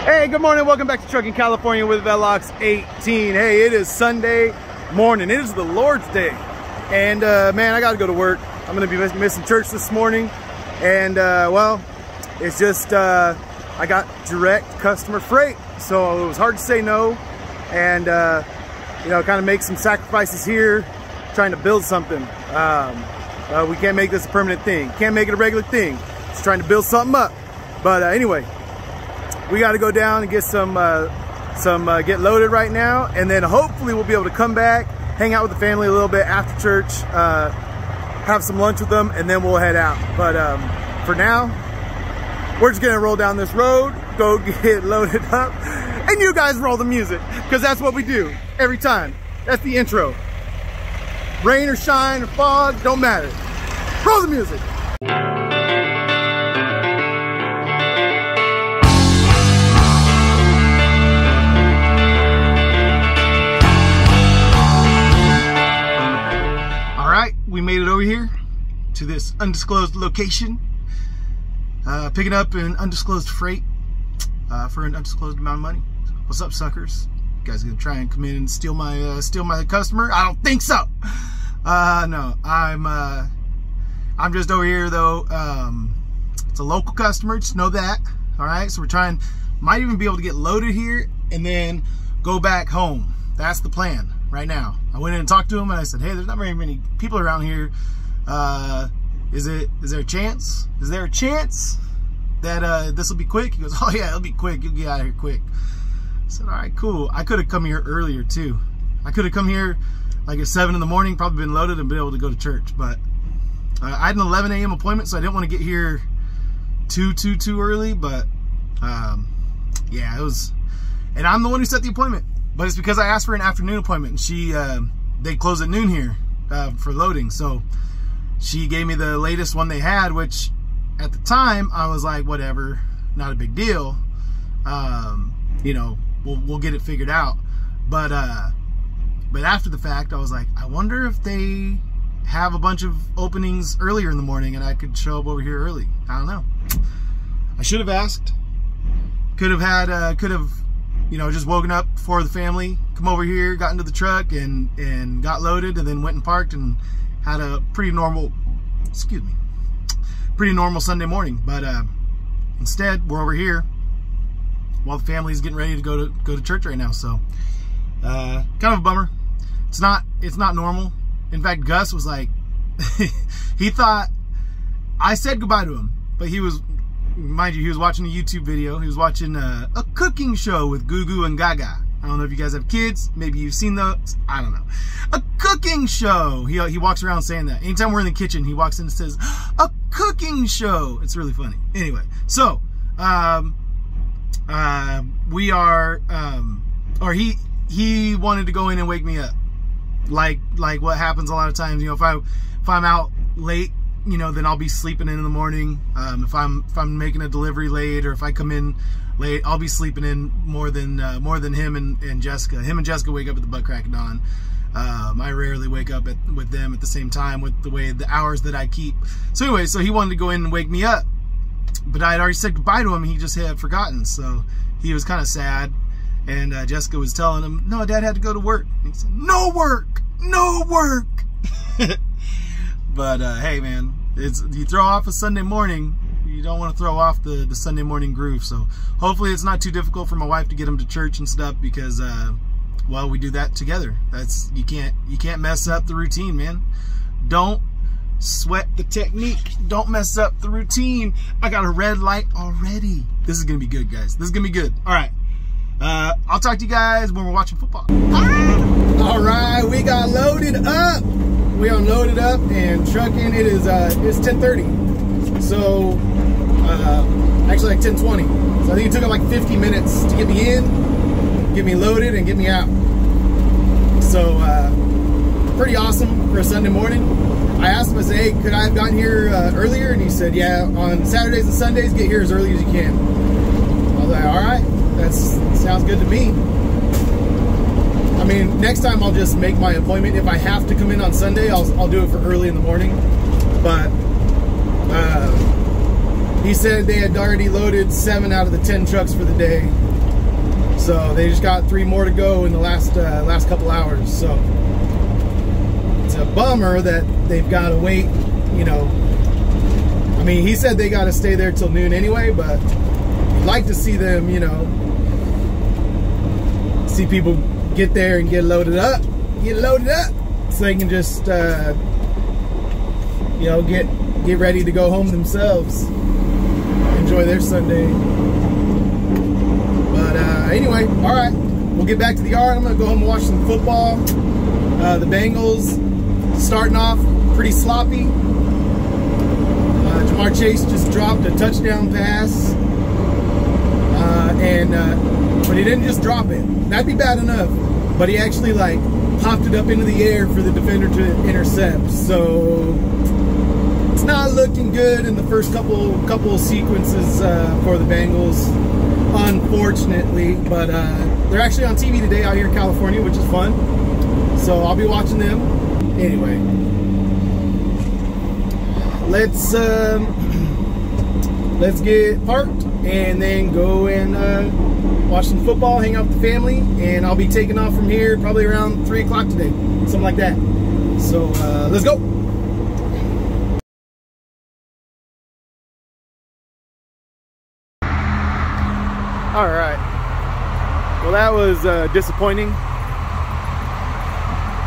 Hey, good morning. Welcome back to Trucking California with Velox 18. Hey, it is Sunday morning. It is the Lord's Day. And man, I got to go to work. I'm going to be missing church this morning. And well, it's just, I got direct customer freight. So it was hard to say no. And, you know, kind of make some sacrifices here, trying to build something. We can't make this a permanent thing. Can't make it a regular thing. Just trying to build something up. But anyway, we got to go down and get get loaded right now, and then hopefully we'll be able to come back, hang out with the family a little bit after church, have some lunch with them, and then we'll head out. But for now, we're just gonna roll down this road, go get loaded up, and you guys roll the music, because that's what we do every time. That's the intro. Rain or shine or fog, don't matter. Roll the music. We made it over here to this undisclosed location, picking up an undisclosed freight for an undisclosed amount of money. What's up, suckers? You guys gonna try and come in and steal my customer? I don't think so. No, I'm just over here though. It's a local customer, just know that. All right, so we're trying, might even be able to get loaded here and then go back home. That's the plan right now. I went in and talked to him and I said, hey, there's not very many people around here. Is there a chance? Is there a chance that this will be quick? He goes, oh yeah, it'll be quick. You'll get out of here quick. I said, all right, cool. I could have come here earlier too. I could have come here like at 7 in the morning, probably been loaded and been able to go to church. But I had an 11 a.m. appointment, so I didn't want to get here too early. But yeah, it was, and I'm the one who set the appointment. But it's because I asked for an afternoon appointment, and they close at noon here for loading. So she gave me the latest one they had, which at the time I was like, whatever, not a big deal. You know, we'll get it figured out. But after the fact, I was like, I wonder if they have a bunch of openings earlier in the morning and I could show up over here early. I don't know. I should have asked. Could have, you know, just woken up for the family, come over here, got into the truck and got loaded, and then went and parked and had a pretty normal, pretty normal Sunday morning. But instead, we're over here while the family's getting ready to go to church right now. So kind of a bummer. It's not normal. In fact, Gus was like, he thought I said goodbye to him, but he was, mind you, he was watching a YouTube video. He was watching a cooking show with Gugu and Gaga. I don't know if you guys have kids. Maybe you've seen those. I don't know. A cooking show. He walks around saying that. Anytime we're in the kitchen, he walks in and says, a cooking show. It's really funny. Anyway, so we are, or he wanted to go in and wake me up. Like what happens a lot of times, you know, if I'm out late, you know, then I'll be sleeping in the morning. If I'm making a delivery late, or if I come in late, I'll be sleeping in more than him and Jessica. Him and Jessica wake up at the butt crack of dawn. I rarely wake up with them at the same time, with the hours that I keep. So anyway, so he wanted to go in and wake me up, but I had already said goodbye to him. He just had forgotten, so he was kind of sad. And Jessica was telling him, no, Dad had to go to work. And he said, no work, no work. But hey, man, you throw off a Sunday morning, you don't want to throw off the Sunday morning groove. So hopefully it's not too difficult for my wife to get him to church and stuff, because well, we do that together. That's, you can't mess up the routine, man. Don't sweat the technique. Don't mess up the routine. I got a red light already. This is gonna be good, guys. This is gonna be good. All right. I'll talk to you guys when we're watching football. All right, we got loaded up. We are loaded up and trucking. It is it's 10:30. So actually like 10:20. So I think it took him like 50 minutes to get me in, get me loaded, and get me out. So pretty awesome for a Sunday morning. I asked him, I said, hey, could I have gotten here earlier? And he said, yeah, on Saturdays and Sundays, get here as early as you can. I was like, all right. That sounds good to me. I mean, next time I'll just make my appointment. If I have to come in on Sunday, I'll do it for early in the morning. But he said they had already loaded 7 out of the 10 trucks for the day. So they just got 3 more to go in the last couple hours. So it's a bummer that they've got to wait, you know. I mean, he said they got to stay there till noon anyway, but you'd like to see them, you know, see people get there and get loaded up, so they can just, you know, get ready to go home themselves, enjoy their Sunday. But anyway, all right, we'll get back to the yard. I'm gonna go home and watch some football. The Bengals starting off pretty sloppy. Jamar Chase just dropped a touchdown pass, but he didn't just drop it. That'd be bad enough, but he actually like popped it up into the air for the defender to intercept. So it's not looking good in the first couple of sequences for the Bengals, unfortunately. But they're actually on TV today out here in California, which is fun. So I'll be watching them. Anyway, let's get parked and then go and watch some football, hang out with the family, and I'll be taking off from here probably around 3 o'clock today, something like that. So let's go. All right. Well, that was disappointing.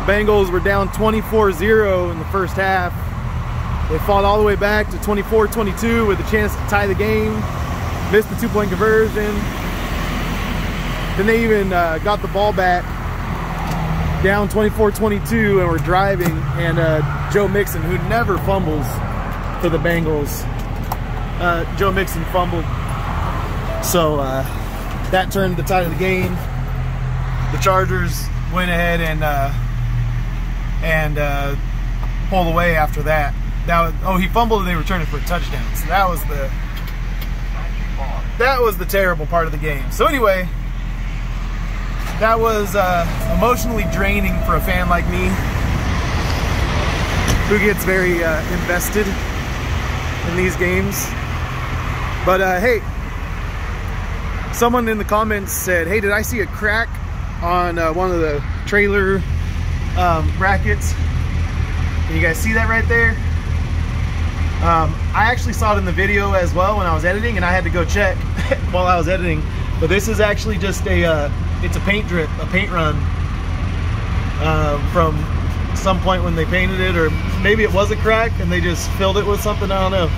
The Bengals were down 24-0 in the first half. They fought all the way back to 24-22 with a chance to tie the game. Missed the 2-point conversion. Then they even got the ball back down 24-22 and were driving. And Joe Mixon, who never fumbles for the Bengals, Joe Mixon fumbled. So that turned the tide of the game. The Chargers went ahead and pulled away after that. Oh, he fumbled and they returned it for a touchdown. So that was the terrible part of the game. So anyway, that was emotionally draining for a fan like me, who gets very invested in these games. But hey, someone in the comments said, hey, did I see a crack on one of the trailer brackets? Can you guys see that right there? I actually saw it in the video as well when I was editing, and I had to go check while I was editing. But this is actually just it's a paint drip, a paint run from some point when they painted it, or maybe it was a crack and they just filled it with something, I don't know.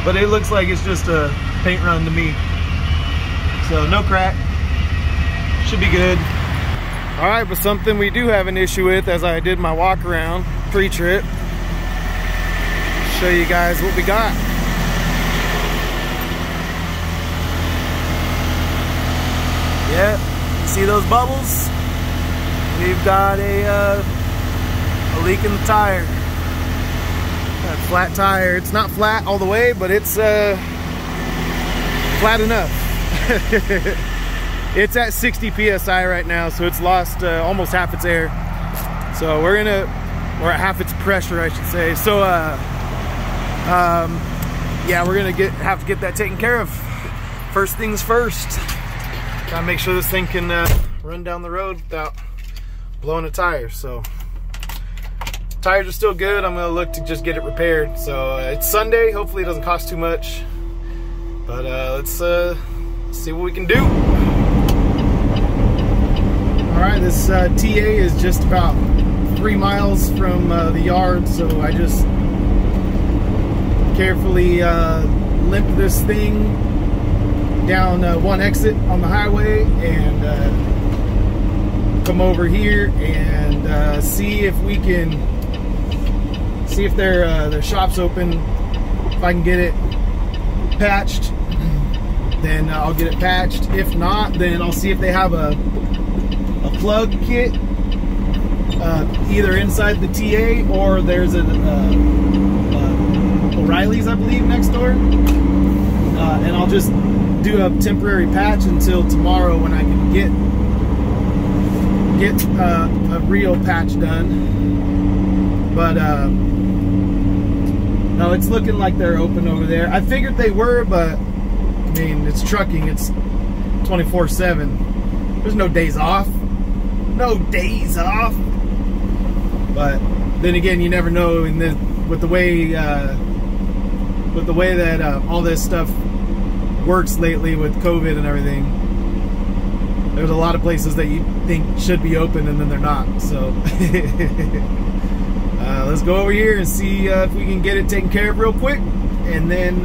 But it looks like it's just a paint run to me. So no crack, should be good. All right, but something we do have an issue with as I did my walk around pre-trip. Show you guys what we got. Yep, see those bubbles? We've got a leak in the tire. Got a flat tire. It's not flat all the way, but it's flat enough. It's at 60 PSI right now, so it's lost almost half its air. So we're at half its pressure, I should say. So yeah, we're gonna have to get that taken care of. First things first. Gotta make sure this thing can run down the road without blowing a tire. So tires are still good. I'm gonna look to just get it repaired. So it's Sunday. Hopefully it doesn't cost too much. But let's see what we can do. All right, this TA is just about 3 miles from the yard, so I just carefully limp this thing down one exit on the highway and come over here and see if we can see if their shop's open. If I can get it patched, then I'll get it patched. If not, then I'll see if they have a plug kit either inside the TA, or there's an O'Reilly's, I believe, next door, and I'll just do a temporary patch until tomorrow when I can get a real patch done. But no, it's looking like they're open over there. I figured they were, but I mean, it's trucking. It's 24/7. There's no days off. No days off. But then again, you never know. With the way that all this stuff works lately with COVID and everything, there's a lot of places that you think should be open and then they're not. So let's go over here and see if we can get it taken care of real quick, and then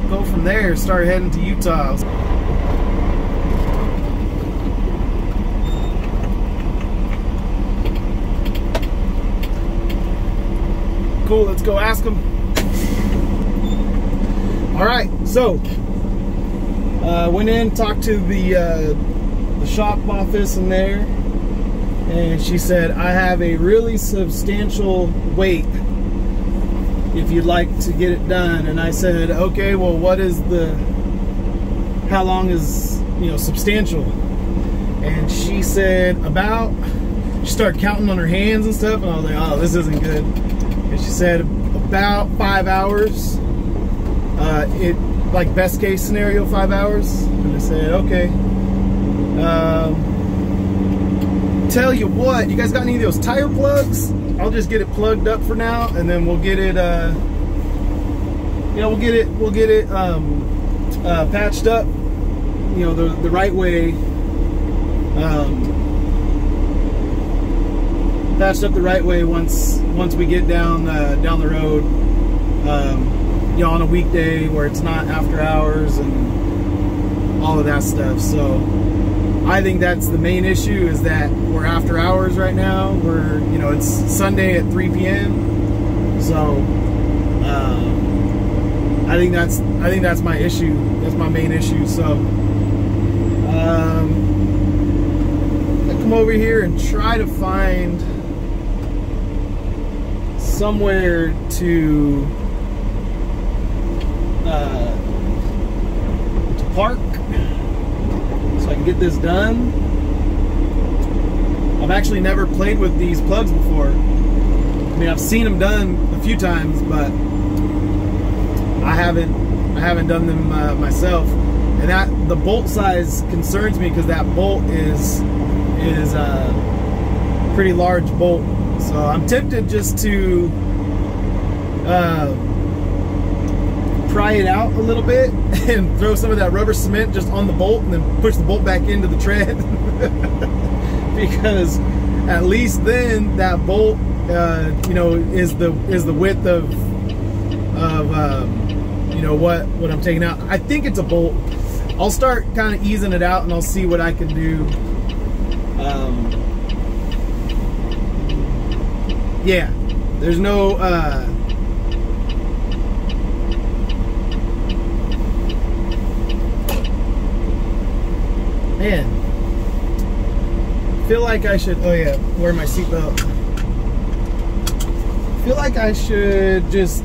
we'll go from there. Start heading to Utah. Cool, let's go ask them. All right, so went in, talked to the shop office in there, and she said, I have a really substantial wait if you'd like to get it done. And I said, okay, well, what is how long is, substantial? And she said she started counting on her hands and stuff, and I was like, oh, this isn't good. And she said about 5 hours. Like best case scenario, 5 hours. And I said, okay. Tell you what, you guys got any of those tire plugs? I'll just get it plugged up for now, and then we'll get it. We'll get it patched up. The right way. Patched up the right way once we get down the road, on a weekday where it's not after hours and all of that stuff. So I think that's the main issue, is that we're after hours right now. It's Sunday at 3 p.m. So I think that's my issue. That's my main issue. So I come over here and try to find somewhere to park so I can get this done. I've actually never played with these plugs before. I mean, I've seen them done a few times, but I haven't done them myself. And the bolt size concerns me, because that bolt is a pretty large bolt. So I'm tempted just to pry it out a little bit and throw some of that rubber cement just on the bolt, and then push the bolt back into the tread. Because at least then that bolt, is the width of what I'm taking out. I think it's a bolt. I'll start kind of easing it out, and I'll see what I can do. Yeah, there's no man, feel like I should, wear my seatbelt. Feel like I should just,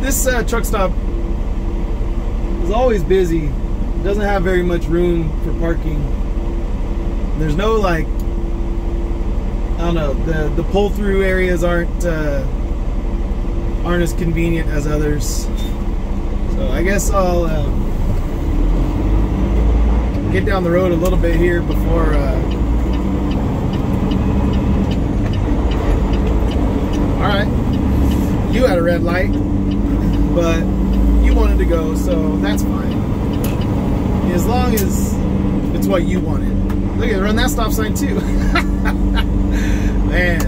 this truck stop is always busy. It doesn't have very much room for parking. There's no, I don't know, the pull-through areas aren't as convenient as others. So I guess I'll get down the road a little bit here before alright, you had a red light, but you wanted to go, so that's fine. As long as it's what you wanted. Look at, run that stop sign too. Man,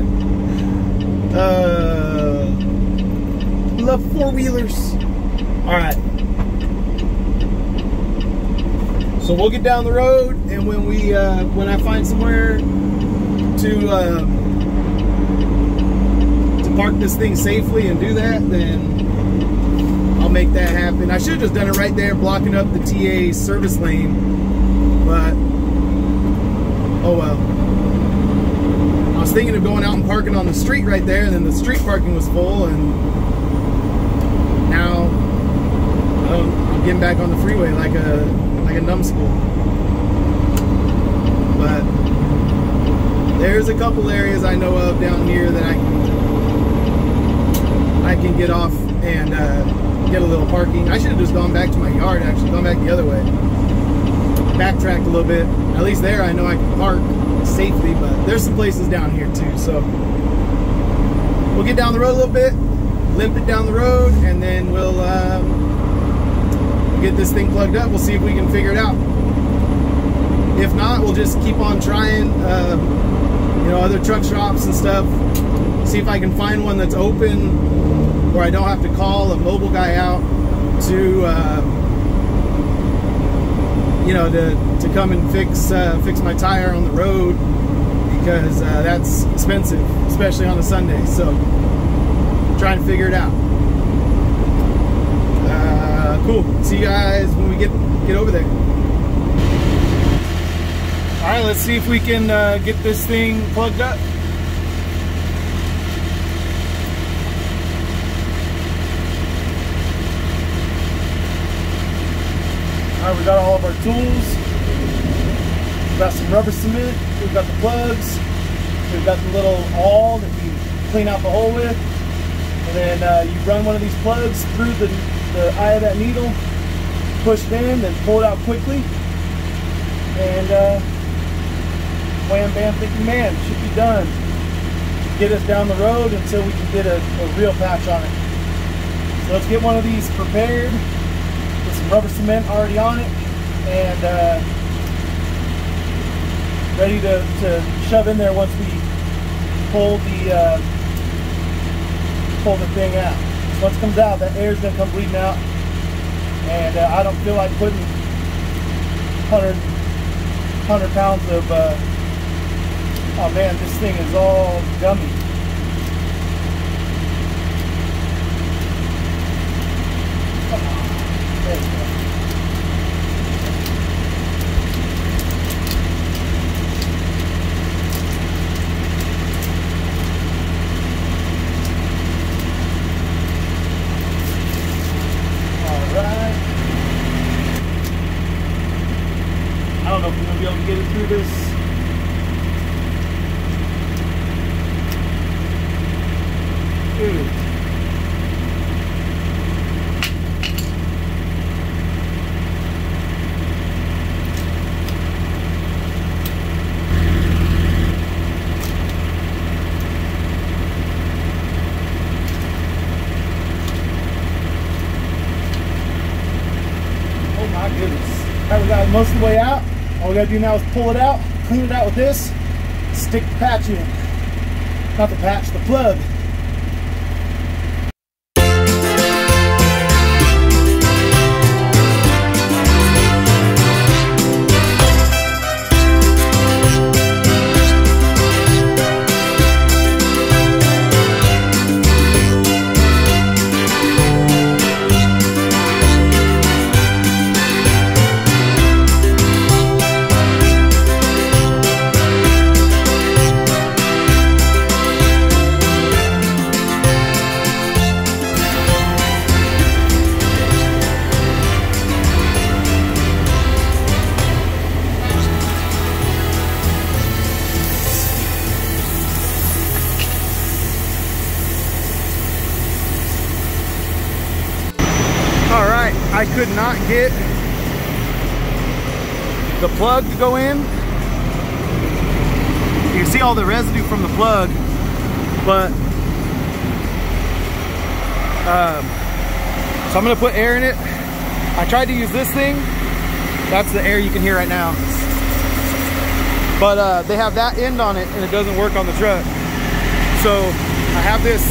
love four-wheelers. All right, so we'll get down the road, and when I find somewhere to park this thing safely and do that, then I'll make that happen. I should have just done it right there, blocking up the TA service lane, but oh well. I was thinking of going out and parking on the street right there, and then the street parking was full, and now I'm getting back on the freeway like a numbskull. But there's a couple areas I know of down here that I can get off and get a little parking. I should have just gone back to my yard, actually, gone back the other way. Backtracked a little bit. At least there I know I can park safely, but there's some places down here too. So we'll get down the road a little bit, limp it down the road, and then we'll get this thing plugged up. We'll see if we can figure it out. If not, we'll just keep on trying, you know, other truck shops and stuff. See if I can find one that's open where I don't have to call a mobile guy out to, you know, to come and fix my tire on the road, because that's expensive, especially on a Sunday. So, trying to figure it out. Cool. See you guys when we get over there. All right, let's see if we can get this thing plugged up. All right, we got all of our tools. We've got some rubber cement. We've got the plugs. We've got the little awl that you clean out the hole with. And then you run one of these plugs through the eye of that needle, push it in, then pull it out quickly. And wham, bam, thinking, man, it should be done. Get us down the road until we can get a real patch on it. So let's get one of these prepared. Some rubber cement already on it, and ready to shove in there once we pull the thing out. So once it comes out, that air is going to come bleeding out, and I don't feel like putting 100 pounds of oh man, this thing is all gummy. I don't know if we're going to be able to get it through this. Dude. Oh my goodness. Alright, we got it most of the way out. All we gotta do now is pull it out, clean it out with this, stick the patch in. Not the patch, the plug. I could not get the plug to go in. You can see all the residue from the plug, but so I'm gonna put air in it. I tried to use this thing. That's the air you can hear right now. But they have that end on it and it doesn't work on the truck. So I have this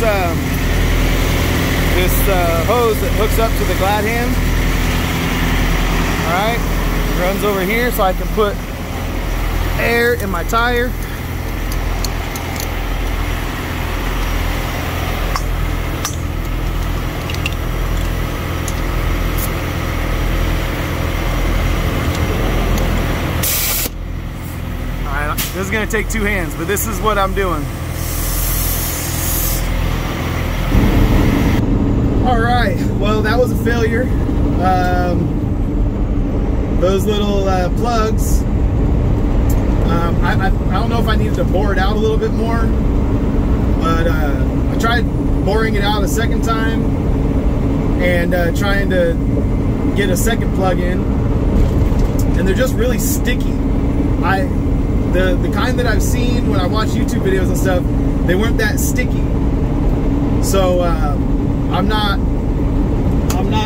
hose that hooks up to the glad hand. All right, runs over here so I can put air in my tire. All right, this is gonna take two hands, but this is what I'm doing. All right, well, that was a failure. Those little plugs, I don't know if I needed to bore it out a little bit more, but I tried boring it out a second time, and trying to get a second plug in, and they're just really sticky. The kind that I've seen when I watch YouTube videos and stuff, they weren't that sticky. So I'm not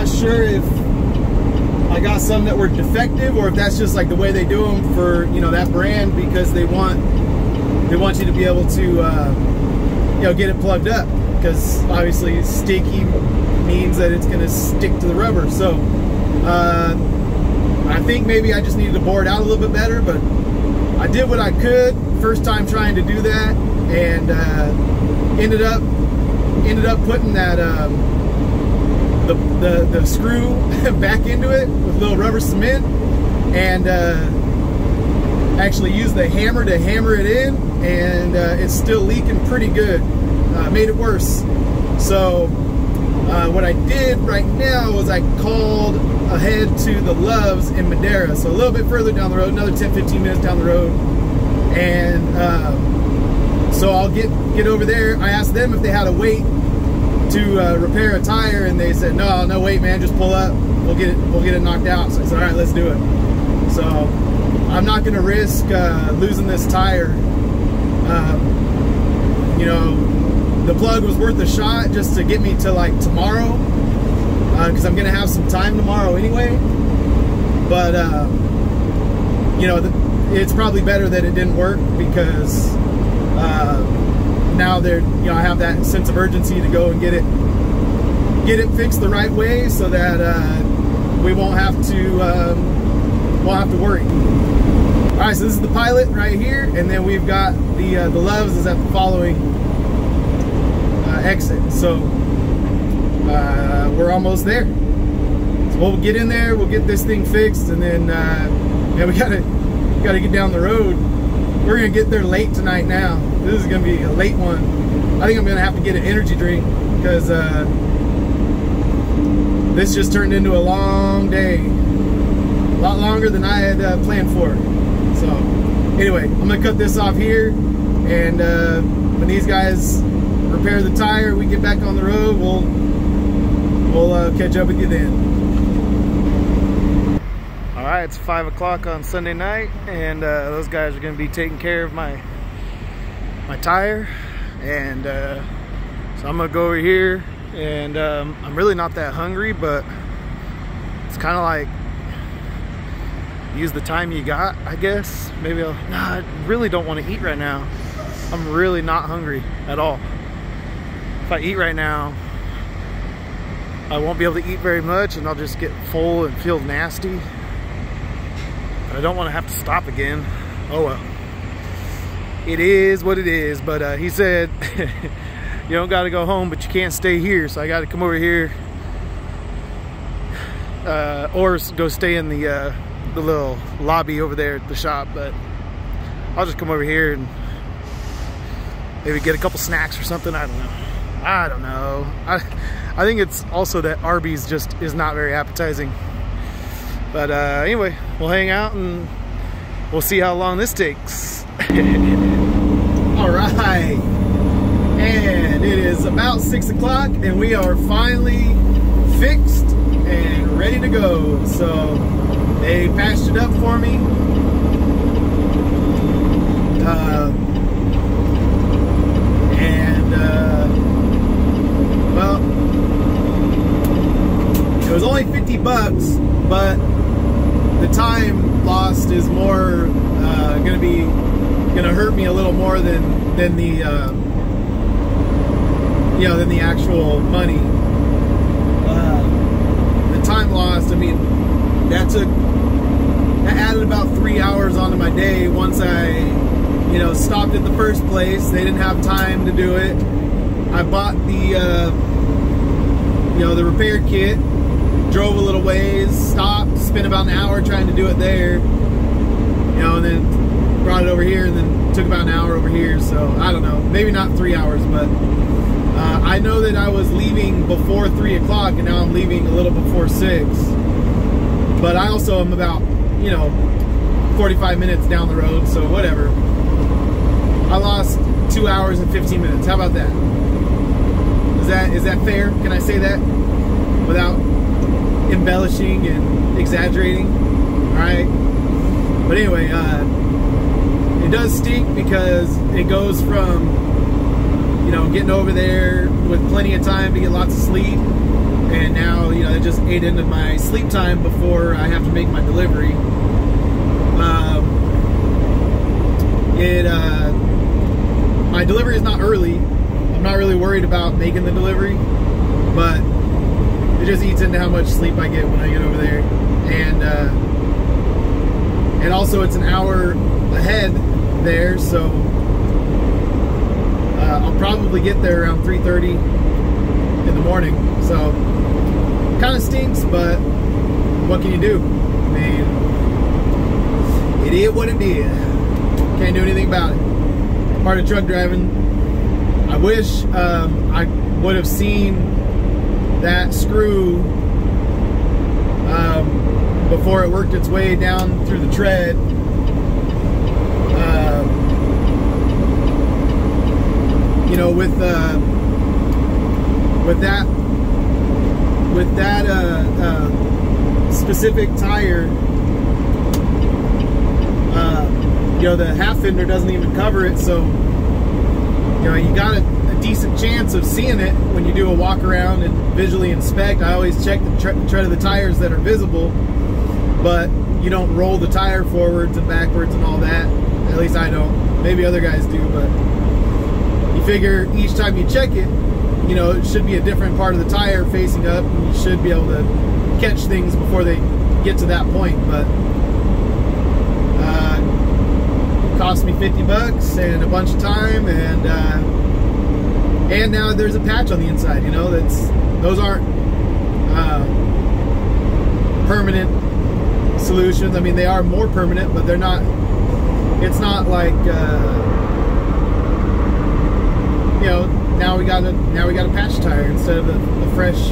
sure if I got some that were defective, or if that's just like the way they do them for, you know, that brand, because they want you to be able to you know, get it plugged up, because obviously sticky means that it's going to stick to the rubber. So I think maybe I just needed to bore it out a little bit better, but I did what I could first time trying to do that, and ended up putting that the screw back into it with a little rubber cement, and actually used the hammer to hammer it in, and it's still leaking pretty good. Made it worse. So what I did right now was I called ahead to the Loves in Madera, so a little bit further down the road, another 10-15 minutes down the road, and so I'll get over there. I asked them if they had a wait to repair a tire, and they said no wait, man, just pull up, we'll get it knocked out. So I said, all right, let's do it. So I'm not going to risk losing this tire. You know, the plug was worth a shot just to get me to like tomorrow, because I'm going to have some time tomorrow anyway. But you know, it's probably better that it didn't work, because now you know, I have that sense of urgency to go and get it fixed the right way, so that we won't have to worry. All right, so this is the Pilot right here, and then we've got the Loves is at the following exit. So we're almost there. So we'll get in there, we'll get this thing fixed, and then yeah, we gotta get down the road. We're gonna get there late tonight now. This is gonna be a late one. I think I'm gonna have to get an energy drink, because this just turned into a long day. A lot longer than I had planned for. So anyway, I'm gonna cut this off here, and when these guys repair the tire, we get back on the road, we'll catch up with you then. All right, it's 5 o'clock on Sunday night, and those guys are going to be taking care of my tire, and so I'm going to go over here, and I'm really not that hungry, but it's kind of like use the time you got, I guess. Maybe I really don't want to eat right now. I'm really not hungry at all. If I eat right now, I won't be able to eat very much, and I'll just get full and feel nasty. I don't want to have to stop again. Oh well, it is what it is. But he said you don't got to go home, but you can't stay here, so I got to come over here, or go stay in the little lobby over there at the shop. But I'll just come over here and maybe get a couple snacks or something. I don't know. I think it's also that Arby's just is not very appetizing. But anyway, we'll hang out and we'll see how long this takes. All right, and it is about 6 o'clock, and we are finally fixed and ready to go. So they patched it up for me. Well, it was only 50 bucks, but the time lost is more gonna hurt me a little more than the you know, than the actual money. The time lost, I mean, that added about 3 hours onto my day. Once I, you know, stopped at the first place, they didn't have time to do it. I bought the you know, the repair kit, drove a little ways, stopped, spent about an hour trying to do it there, you know, and then brought it over here, and then took about an hour over here. So I don't know, maybe not 3 hours, but I know that I was leaving before 3 o'clock, and now I'm leaving a little before 6. But I also am about, you know, 45 minutes down the road, so whatever. I lost 2 hours and 15 minutes. How about that? Is that fair? Can I say that? without embellishing and exaggerating. All right, but anyway, it does stink because it goes from, you know, getting over there with plenty of time to get lots of sleep, and now, you know, it just ate into my sleep time before I have to make my delivery. My delivery is not early. I'm not really worried about making the delivery, but it just eats into how much sleep I get when I get over there. And also it's an hour ahead there, so I'll probably get there around 3:30 in the morning. So kind of stinks, but what can you do? I mean, it is what it is. Can't do anything about it. Part of truck driving. I wish I would have seen that screw before it worked its way down through the tread. You know, with that specific tire, you know, the half fender doesn't even cover it, so you know, you got a decent chance of seeing it when you do a walk around and visually inspect. I always check the tread of the tires that are visible, but you don't roll the tire forwards and backwards and all that. At least I don't. Maybe other guys do, but you figure each time you check it, you know, it should be a different part of the tire facing up, and you should be able to catch things before they get to that point. But cost me 50 bucks and a bunch of time, and now there's a patch on the inside. You know, those aren't permanent solutions. I mean, they are more permanent, but they're not. It's not like you know, now we got a patch tire instead of a fresh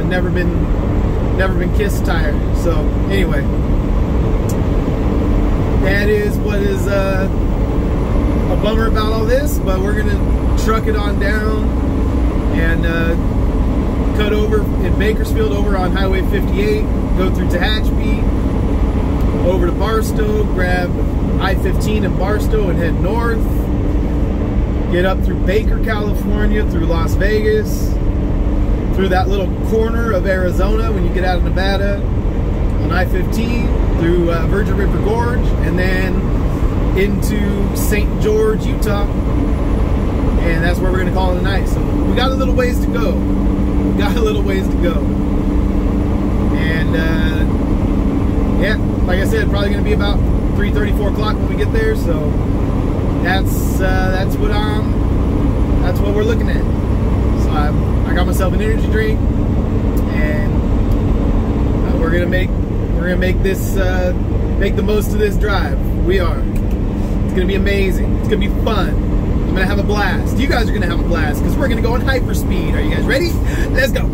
never been kissed tire. So anyway, that is what is a bummer about all this, but we're gonna truck it on down and cut over in Bakersfield, over on Highway 58, go through Tehachapi, over to Barstow, grab I-15 in Barstow and head north, get up through Baker, California, through Las Vegas, through that little corner of Arizona when you get out of Nevada, on I-15, through Virgin River Gorge, and then into St. George, Utah, and that's where we're going to call it a night. So we got a little ways to go. And yeah, like I said, probably going to be about 3:30, 4 o'clock when we get there. So that's what we're looking at. So I got myself an energy drink, and we're gonna make this make the most of this drive. We are. It's gonna be amazing. It's gonna be fun. I'm gonna have a blast. You guys are gonna have a blast because we're gonna go in hyperspeed. Are you guys ready? Let's go.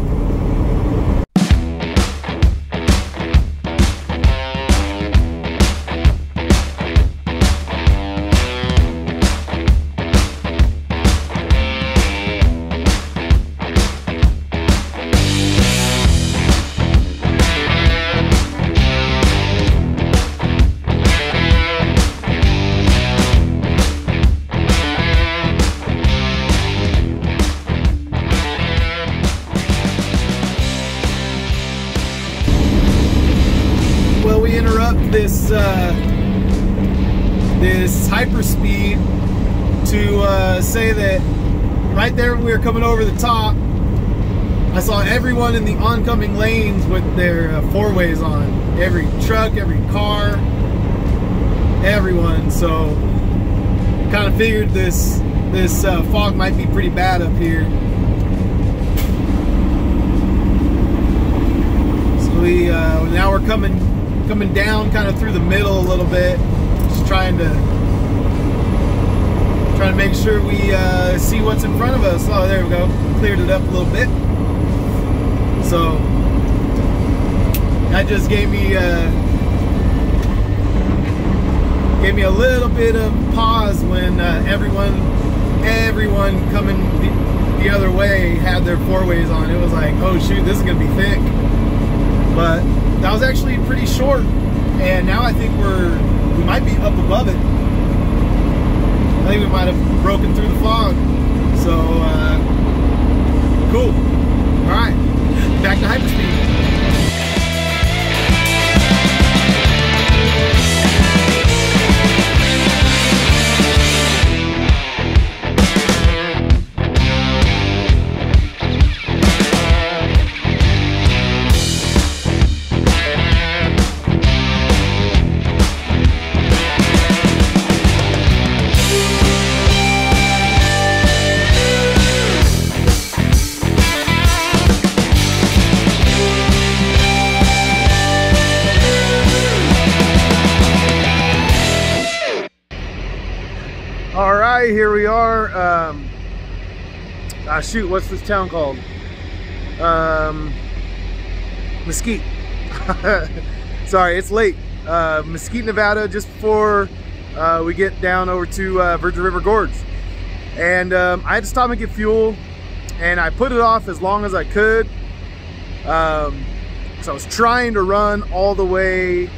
This hyperspeed to say that right there when we were coming over the top, I saw everyone in the oncoming lanes with their four-ways on. Every truck, every car, everyone. So kind of figured this fog might be pretty bad up here. So we now we're coming down kind of through the middle a little bit, just trying to make sure we see what's in front of us. Oh, there we go, cleared it up a little bit. So that just gave me a little bit of pause when everyone the other way had their 4-ways on, it was like, oh shoot, this is gonna be thick. But that was actually pretty short, and now I think we might be up above it. I think we might have broken through the fog. So cool. All right, back to hyperspeed. All right, here we are. Shoot, what's this town called? Mesquite. Sorry, it's late. Mesquite, Nevada, just before we get down over to Virgin River Gorge. And I had to stop and get fuel, and I put it off as long as I could. So I was trying to run all the way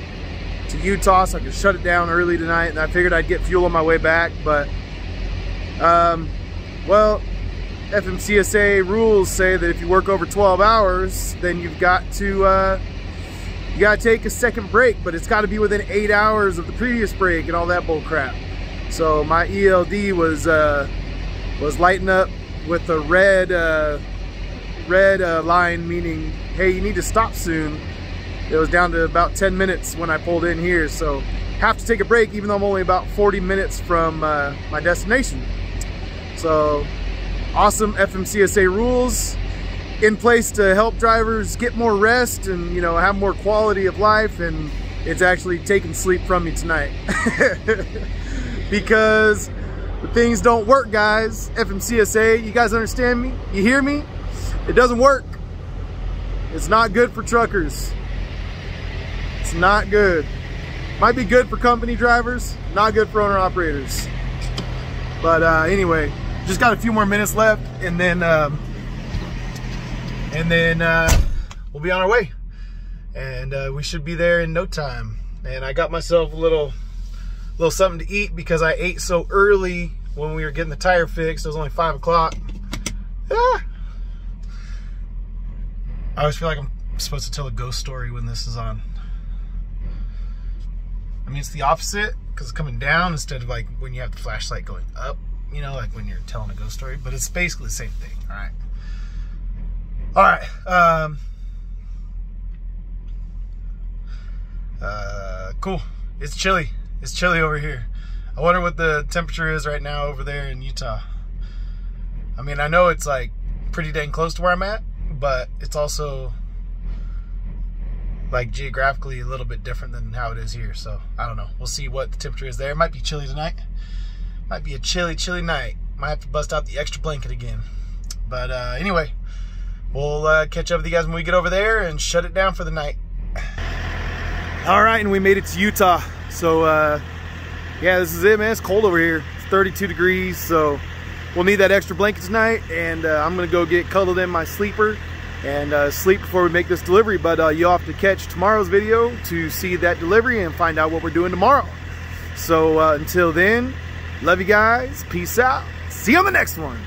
to Utah so I could shut it down early tonight, and I figured I'd get fuel on my way back. But well, FMCSA rules say that if you work over 12 hours, then you've got to take a second break, but it's got to be within 8 hours of the previous break and all that bull crap. So my ELD was lighting up with a red line, meaning, hey, you need to stop soon. It was down to about 10 minutes when I pulled in here, so have to take a break even though I'm only about 40 minutes from my destination. So awesome FMCSA rules in place to help drivers get more rest and, you know, have more quality of life, and it's actually taking sleep from me tonight. Because the things don't work, guys. FMCSA, you guys understand me? You hear me? It doesn't work. It's not good for truckers. It's not good. Might be good for company drivers, not good for owner operators. But anyway, just got a few more minutes left, and then we'll be on our way, and we should be there in no time. And I got myself a little something to eat because I ate so early when we were getting the tire fixed. It was only 5 o'clock. Ah. I always feel like I'm supposed to tell a ghost story when this is on. I mean, it's the opposite because it's coming down instead of like when you have the flashlight going up, you know, like when you're telling a ghost story, but it's basically the same thing. All right. Cool. It's chilly. It's chilly over here. I wonder what the temperature is right now over there in Utah. I mean, I know it's like pretty dang close to where I'm at, but it's also like geographically a little bit different than how it is here. So I don't know. We'll see what the temperature is there. It might be chilly tonight. Might be a chilly night. Might have to bust out the extra blanket again. But anyway, we'll catch up with you guys when we get over there and shut it down for the night. All right, and we made it to Utah. So yeah, this is it, man. It's cold over here. It's 32 degrees, so we'll need that extra blanket tonight. And I'm gonna go get cuddled in my sleeper and sleep before we make this delivery. But you'll have to catch tomorrow's video to see that delivery and find out what we're doing tomorrow. So until then, love you guys. Peace out. See you on the next one.